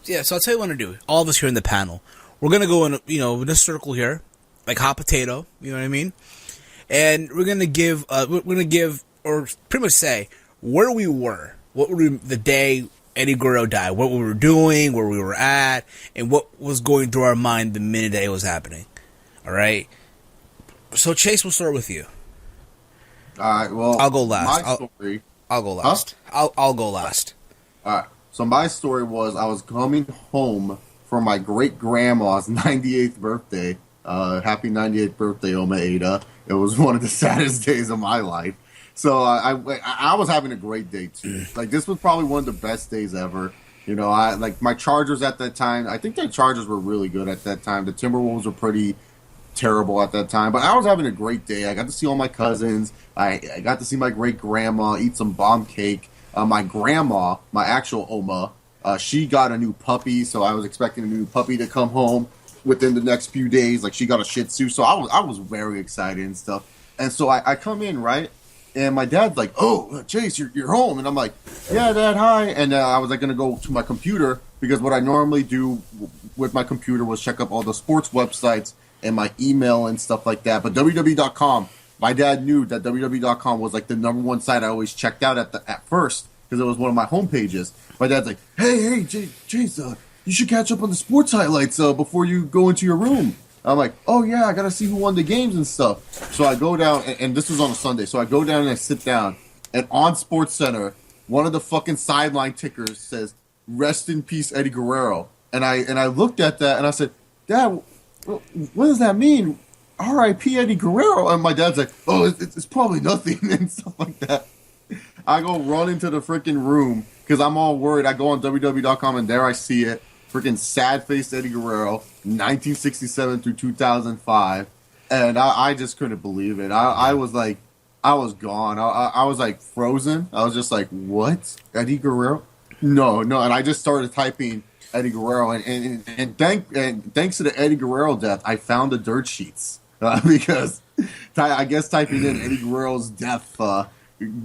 So I'll tell you what I'm gonna do. All of us here in the panel, we're gonna go in, in a circle here, like hot potato. You know what I mean? And we're gonna give, or pretty much say where we were, the day Eddie Guerrero died, what we were doing, where we were at, and what was going through our mind the minute that it was happening. All right. So Chase, we'll start with you. All right. Well, I'll go last. I'll go last. Huh? I'll go last. All right. So my story was I was coming home from my great grandma's 98th birthday. Happy 98th birthday, Oma Ada. It was one of the saddest days of my life. So I was having a great day too. Like, this was probably one of the best days ever. I like my Chargers at that time. I think the Chargers were really good at that time. The Timberwolves were pretty terrible at that time. But I was having a great day. I got to see all my cousins. I got to see my great grandma, eat some bomb cake. My grandma, my actual Oma, she got a new puppy. So I was expecting a new puppy to come home within the next few days. Like, she got a Shih Tzu. So I was very excited and stuff. And so I come in, right? And my dad's like, "Oh, Chase, you're home." And I'm like, "Yeah, Dad, hi." And I was like going to go to my computer, because what I normally do with my computer was check up all the sports websites and my email and stuff like that. But www.com, my dad knew that www.com was like the number one site I always checked out at first, because it was one of my home pages. My dad's like, "Hey, Chase, you should catch up on the sports highlights before you go into your room." I'm like, "Oh yeah, I gotta see who won the games and stuff." So I go down, and this was on a Sunday. So I go down and I sit down, and on Sports Center, one of the fucking sideline tickers says, "Rest in peace, Eddie Guerrero." And I looked at that and I said, "Dad, what does that mean? R.I.P. Eddie Guerrero?" And my dad's like, "Oh, it's probably nothing," and stuff like that. I go run into the freaking room because I'm all worried. I go on www.com and there I see it. Freaking sad-faced Eddie Guerrero, 1967 through 2005. And I just couldn't believe it. I was like, I was gone. I was like frozen. I was just like, "What? Eddie Guerrero?" No. And I just started typing Eddie Guerrero. And thanks to the Eddie Guerrero death, I found the dirt sheets. Because I guess typing in Eddie Guerrero's death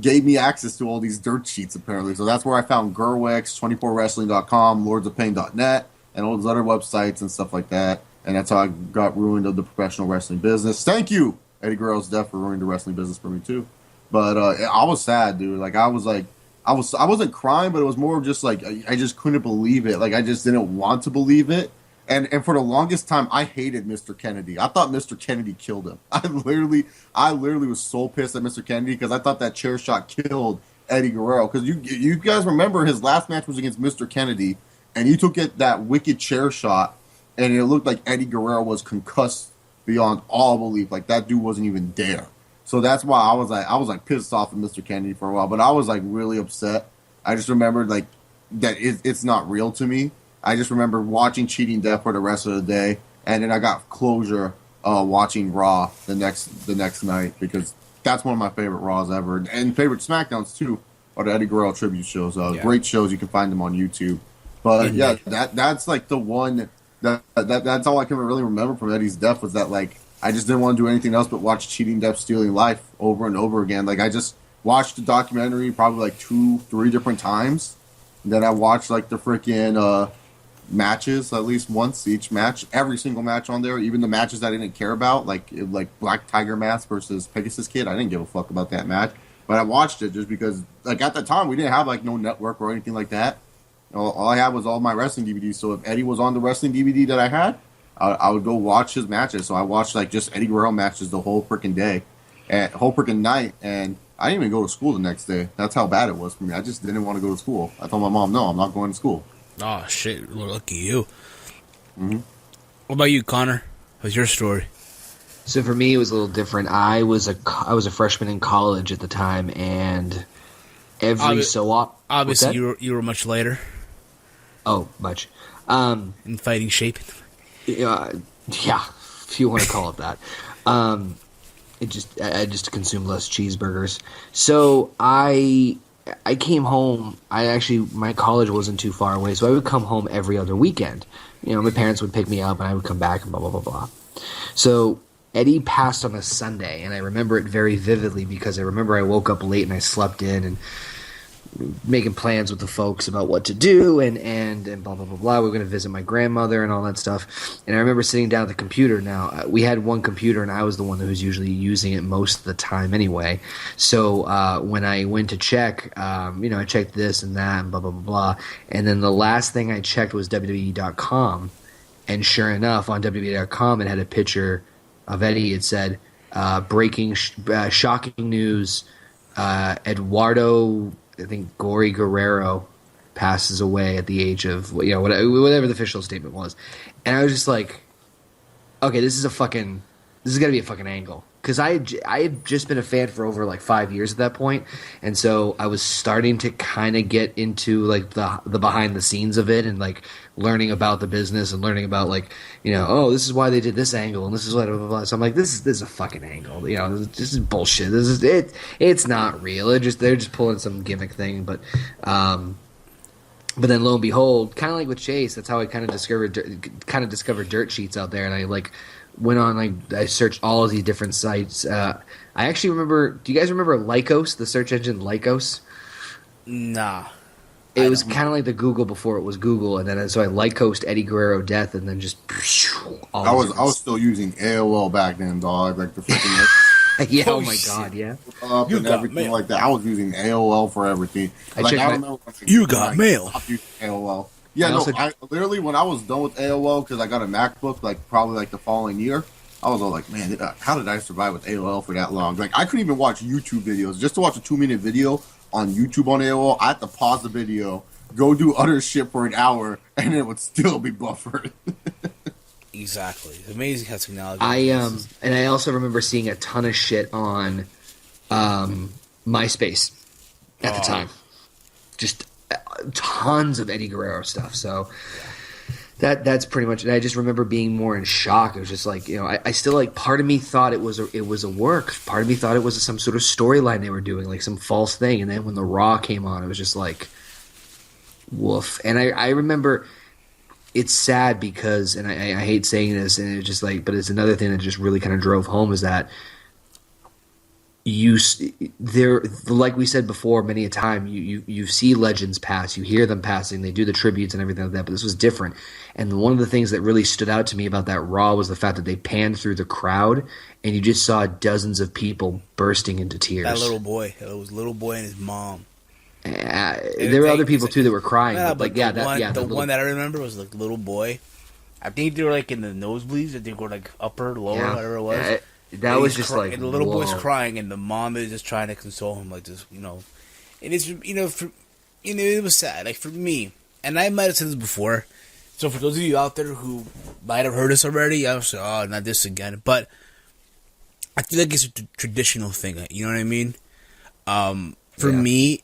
gave me access to all these dirt sheets, apparently. So that's where I found Gerwix, 24wrestling.com, lordsofpain.net, and all those other websites and stuff like that. And that's how I got ruined of the professional wrestling business. Thank you, Eddie Guerrero's death, for ruining the wrestling business for me too. But I was sad, dude. Like, I wasn't crying, but it was more of just like, I just couldn't believe it. Like, I just didn't want to believe it. And for the longest time, I hated Mr. Kennedy. I thought Mr. Kennedy killed him. I literally was so pissed at Mr. Kennedy, because I thought that chair shot killed Eddie Guerrero. Because you guys remember his last match was against Mr. Kennedy, and he took that wicked chair shot, and it looked like Eddie Guerrero was concussed beyond all belief. Like, that dude wasn't even there. So that's why I was pissed off at Mr. Kennedy for a while. But I was like really upset. I just remembered like that it's not real to me. I just remember watching Cheating Death for the rest of the day, and then I got closure watching Raw the next night, because that's one of my favorite Raws ever, and favorite SmackDowns too, are the Eddie Guerrero tribute shows. Great shows. You can find them on YouTube. But yeah, that's like the one that's all I can really remember from Eddie's death, was that like I just didn't want to do anything else but watch Cheating Death Stealing Life over and over again. Like, I just watched the documentary probably like 2-3 different times. And then I watched like the freaking matches at least once each match, every single match on there, even the matches I didn't care about, like Black Tiger Mask versus Pegasus Kid. I didn't give a fuck about that match, but I watched it just because, like, at the time we didn't have like no network or anything like that. All I had was all my wrestling DVDs. So if Eddie was on the wrestling DVD that I had, I would go watch his matches. So I watched like just Eddie Guerrero matches the whole freaking day, and whole freaking night, and I didn't even go to school the next day. That's how bad it was for me. I just didn't want to go to school. I told my mom, "No, I'm not going to school." Oh, shit. Lucky you. Mm-hmm. What about you, Connor? What's your story? So for me, it was a little different. I was a freshman in college at the time, and so often... Obviously, you were much later. Oh, much. In fighting shape. Yeah, if you want to call it that. I just consumed less cheeseburgers. So I came home. My college wasn't too far away, so I would come home every other weekend. My parents would pick me up, and I would come back, and blah, blah, blah, blah. So Eddie passed on a Sunday, and I remember it very vividly because I remember I woke up late and I slept in, and making plans with the folks about what to do and blah blah blah blah. We were going to visit my grandmother and all that stuff. And I remember sitting down at the computer. Now we had one computer, and I was the one that was usually using it most of the time anyway. So when I went to check, I checked this and that and blah blah blah blah. And then the last thing I checked was WWE.com, and sure enough, on WWE.com it had a picture of Eddie. It said, "Breaking shocking news: Eduardo." I think Gory Guerrero passes away at the age of whatever the official statement was, and I was just like, okay, this is got to be a fucking angle, because I had just been a fan for over like 5 years at that point, and so I was starting to kind of get into like the behind the scenes of it and like learning about the business and learning about like this is why they did this angle and this is what blah, blah, blah. So I'm like, this is a fucking angle, this is bullshit, this is it, it's not real, they're just pulling some gimmick thing. But then lo and behold, kind of like with Chase, that's how I kind of discovered dirt sheets out there, and I like went on, like I searched all of these different sites. I actually remember, do you guys remember Lycos, the search engine Lycos? Nah. It was kind of like the Google before it was Google, and then so I Lycosed Eddie Guerrero death, and then just I was still using AOL back then, dog. Like the freaking yeah. Oh my god, yeah. Up and everything mail. Like that. I was using AOL for everything. You got mail. AOL. Yeah, I literally, when I was done with AOL, because I got a MacBook, like probably like the following year, I was all like, man, how did I survive with AOL for that long? Like I couldn't even watch YouTube videos. Just to watch a 2-minute video on YouTube on AOL, I had to pause the video, go do other shit for an hour, and it would still be buffered. Exactly. It's amazing how technology. And I also remember seeing a ton of shit on MySpace at the time. Just tons of Eddie Guerrero stuff. So that's pretty much it. I just remember being more in shock. It was just like, I still like, part of me thought it was a work. Part of me thought it was some sort of storyline they were doing, like some false thing. And then when the Raw came on, it was just like, woof. And I remember, it's sad because, and I hate saying this, and it's just like, but it's another thing that just really kind of drove home, is that like we said before many a time, you see legends pass, you hear them passing, they do the tributes and everything like that, but this was different. And one of the things that really stood out to me about that Raw was the fact that they panned through the crowd and you just saw dozens of people bursting into tears. That little boy and his mom. There were other people too that were crying. Yeah, but the one that I remember was like little boy. I think they were like in the nosebleeds. I think were like upper, lower, whatever it was. That was just like, and the little boy's crying, and the mom is just trying to console him, like this, And it's it was sad. Like for me, and I might have said this before. So for those of you out there who might have heard this already, I was like, oh, not this again. But I feel like it's a traditional thing. You know what I mean? For me,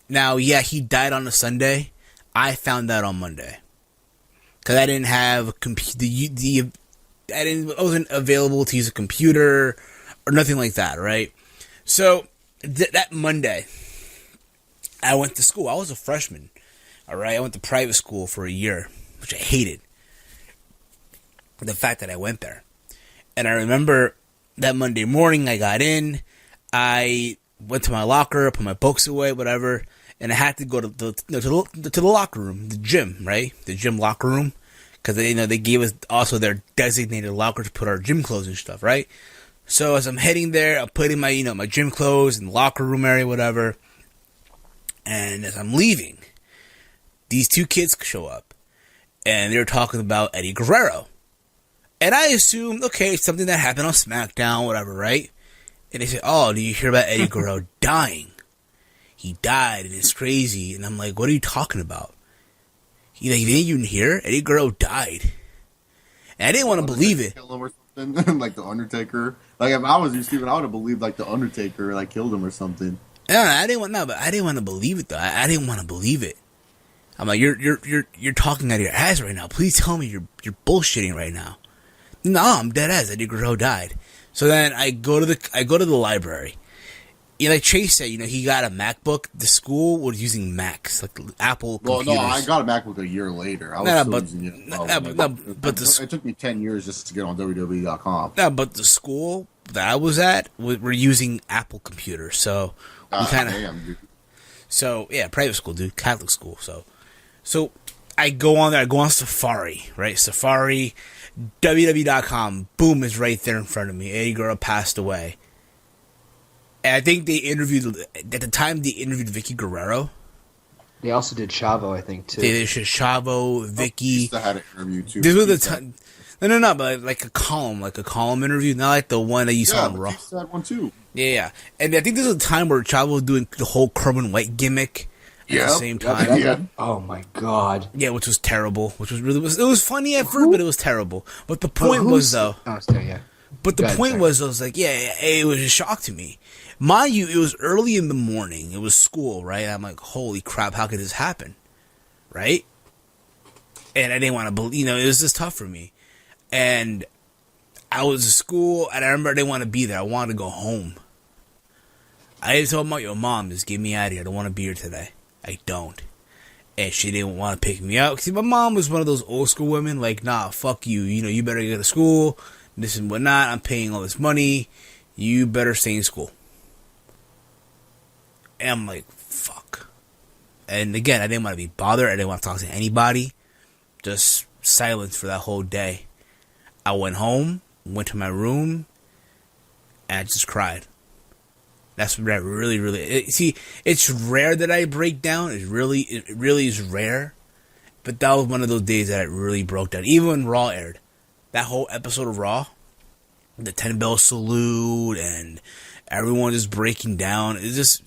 now, he died on a Sunday. I found that on Monday because I didn't have a I wasn't available to use a computer or nothing like that, right? So that Monday, I went to school. I was a freshman, all right? I went to private school for a year, which I hated. The fact that I went there. And I remember that Monday morning I got in, I went to my locker, put my books away, whatever, and I had to go to the locker room, the gym, right? The gym locker room. Because they gave us also their designated locker to put our gym clothes and stuff, right? So as I'm heading there, I'm putting my my gym clothes in the locker room area, whatever. And as I'm leaving, these two kids show up, and they're talking about Eddie Guerrero, and I assumed, okay, something that happened on SmackDown, whatever, right? And they say, "Oh, do you hear about Eddie Guerrero dying? He died, and it's crazy." And I'm like, "What are you talking about?" You didn't even hear? Eddie Guerrero died. And I didn't want to believe it. Kill him or something? Like the Undertaker. Like if I was you, Steven, I would have believed like the Undertaker like killed him or something. No, I didn't want to believe it though. I didn't want to believe it. I'm like, you're talking out of your ass right now. Please tell me you're bullshitting right now. No, I'm dead ass. Eddie Guerrero died. So then I go to the library. Like Chase said, he got a MacBook. The school was using Macs, like Apple computers. Well, no, I got a MacBook a year later. I was still using it. But it took me 10 years just to get on WWE.com. No, but the school that I was at, we're using Apple computers, so we kind of. So yeah, private school, dude, Catholic school. So I go on there. I go on Safari, right? Safari, www.com. Boom, is right there in front of me. Eddie Guerrero passed away. And I think they interviewed, at the time, they interviewed Vicky Guerrero. They also did Chavo, I think, too. They did Chavo, Vicky. Still had an interview too. This was the time. No, but like a column interview, not like the one that you saw on Raw. Yeah, had one too. Yeah. And I think this was a time where Chavo was doing the whole Kerwin White gimmick at the same time. Yeah. Oh my God. Yeah, which was terrible. It was funny at first, but it was terrible. But the point was though. Oh, sorry, yeah. But the point was, I was like, it was a shock to me. Mind you, it was early in the morning. It was school, right? I'm like, holy crap, how could this happen? Right? And I didn't want to believe, it was just tough for me. And I was at school, and I remember I didn't want to be there. I wanted to go home. I told your mom, just get me out of here. I don't want to be here today. I don't. And she didn't want to pick me up. See, my mom was one of those old school women, like, nah, fuck you. You better go to school. This and whatnot. I'm paying all this money. You better stay in school. And I'm like, fuck. And again, I didn't want to be bothered. I didn't want to talk to anybody. Just silence for that whole day. I went home, went to my room, and I just cried. That's what I really, see, it's rare that I break down. It really is rare. But that was one of those days that I really broke down. Even when Raw aired. That whole episode of Raw, the 10-bell salute, and everyone just breaking down. It was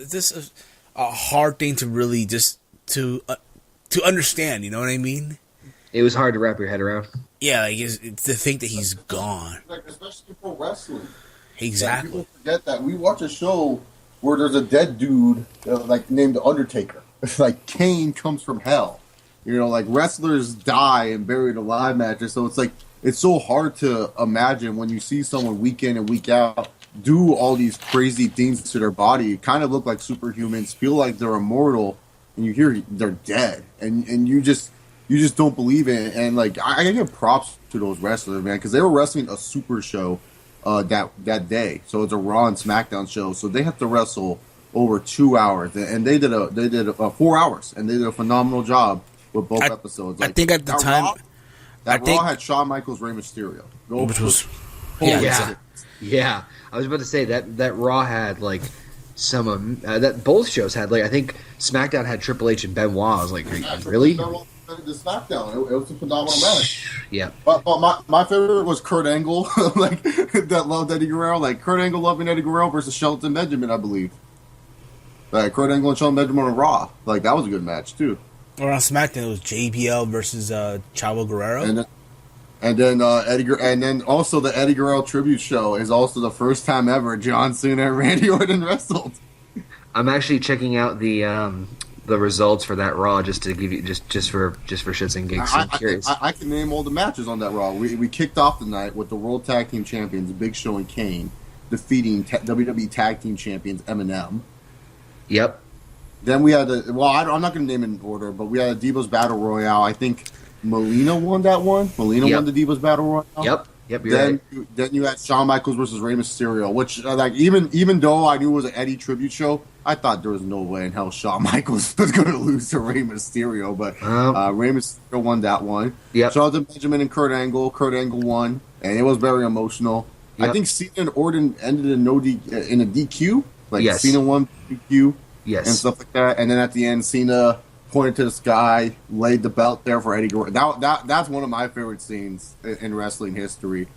just a hard thing to really just to understand. You know what I mean? It was hard to wrap your head around. Yeah, like it's to think that he's gone. Like, especially for wrestling. Exactly. Like, people forget that we watch a show where there's a dead dude named the Undertaker. Like Kane comes from hell. Like wrestlers die and buried alive matches. So it's like it's so hard to imagine when you see someone week in and week out do all these crazy things to their body, kind of look like superhumans, feel like they're immortal, and you hear they're dead, and you just don't believe it. And like I give props to those wrestlers, man, because they were wrestling a super show that day. So it's a Raw and SmackDown show, so they have to wrestle over 2 hours, and they did 4 hours, and they did a phenomenal job with both episodes. Like, I think at the time, Raw had Shawn Michaels, Rey Mysterio, which was yeah. I was about to say that Raw had like some that both shows had, like, I think SmackDown had Triple H and Benoit. I was like, really? The SmackDown, it was a phenomenal match. Yeah, but my favorite was Kurt Angle, like that loved Eddie Guerrero, like Kurt Angle loving Eddie Guerrero versus Shelton Benjamin, I believe. Like Kurt Angle and Shelton Benjamin on Raw, like that was a good match too. Or on SmackDown, it was JBL versus Chavo Guerrero. And then also the Eddie Guerrero tribute show is also the first time ever John Cena and Randy Orton wrestled. I'm actually checking out the results for that Raw just to give you just for shits and gigs. I'm curious. I can name all the matches on that Raw. We kicked off the night with the World Tag Team Champions Big Show and Kane defeating WWE Tag Team Champions Eminem. Yep. Then we had I'm not going to name it in order, but we had a Divas Battle Royale. I think Melina won that one. Won the Divas Battle Royale. Yep. Then you had Shawn Michaels versus Rey Mysterio, which like even though I knew it was an Eddie tribute show, I thought there was no way in hell Shawn Michaels was going to lose to Rey Mysterio, but Rey Mysterio won that one. Yep. Shelton Benjamin and Kurt Angle won, and it was very emotional. Yep. I think Cena and Orton ended in in a DQ. Like yes. Cena won DQ. Yes. And stuff like that. And then at the end, Cena pointed to the sky, laid the belt there for Eddie Guerrero. That's one of my favorite scenes in wrestling history.